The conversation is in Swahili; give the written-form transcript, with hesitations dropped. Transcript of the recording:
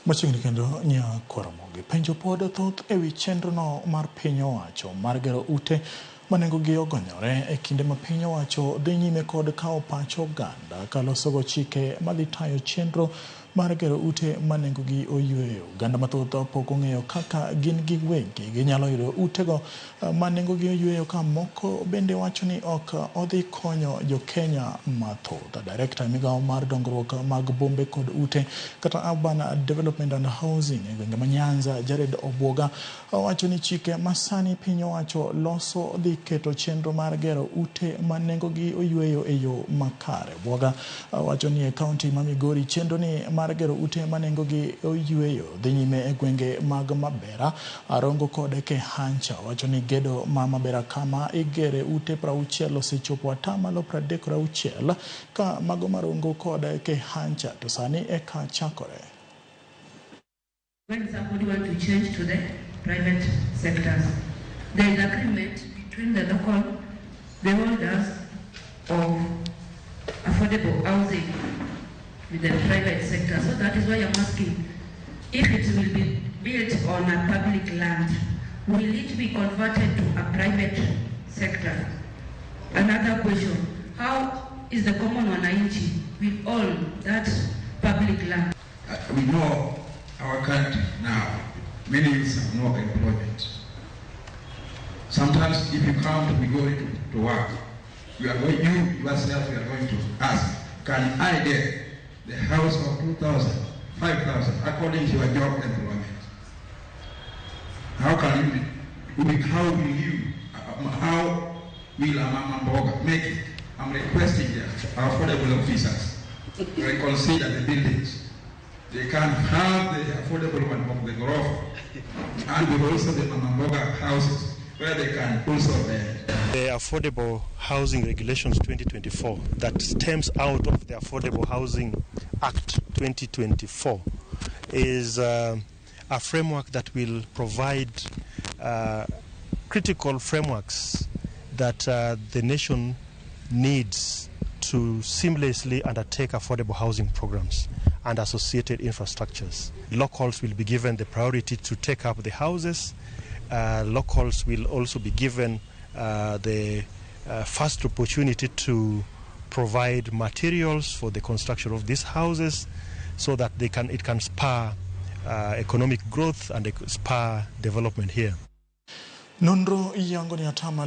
Machiegni kendo nya Ramogi penjo pod thoth ewi chenro no mar piny owacho mar gero ute manengogi ogonyore e kinde ma piny owacho dhi nyime kod kawo pacho oganda kalosogo chike madhi tayo chenro mar gero ute manengogi oyueyo. Oganda mathoth pok ong'eyo kaka gin giwegi ginyalo yudo utego manengogi oyueyo, ka moko bende wacho ni ok odhi konyo jo-Kenya mathoth. Director migawo mar dongruok mag bombe kod ute kata urban development and housing e gwenge ma Nyanza, Jared Obwoga, wacho ni chike masani piny owacho loso dhi keto chenro mar gero ute manengogi oyueyo e yo makare. Obwoga wacho ni e kaunti ma Migori chenro ni mar gero ute manengogi oyueyo dhi nyime e gwenge mag Mabera, Arongo kod Kehancha. Wacho ni gedo ma Mabera kama igere ute 60 osechopo atamalo 36, ka mago Marongo kod Kehancha to sani eka chakore. When somebody wants to change to the private sectors, there is agreement between the holders of affordable housing with the private sector. So that is why I'm asking, if it will be built on a public land, will it be converted to a private sector? Another question, how is the common wananchi with all that public land? We know our country now, many youths have no employment. Sometimes if you come to Migori to work, you yourself are going to ask, can I get the house of 2,000, 5,000, according to your job employment? How will a Mama Mboga make it? I'm requesting the affordable officers to reconsider the buildings. They can have the affordable one of the Gorofa, and also the Mama Mboga houses where they can also rent. The Affordable Housing Regulations 2024 that stems out of the Affordable Housing Act 2024 is a framework that will provide critical frameworks that the nation needs to seamlessly undertake affordable housing programs and associated infrastructures. Locals will be given the priority to take up the houses. Locals will also be given the first opportunity to provide materials for the construction of these houses, so that it can spur economic growth and spur development here. Nonro yango ni atama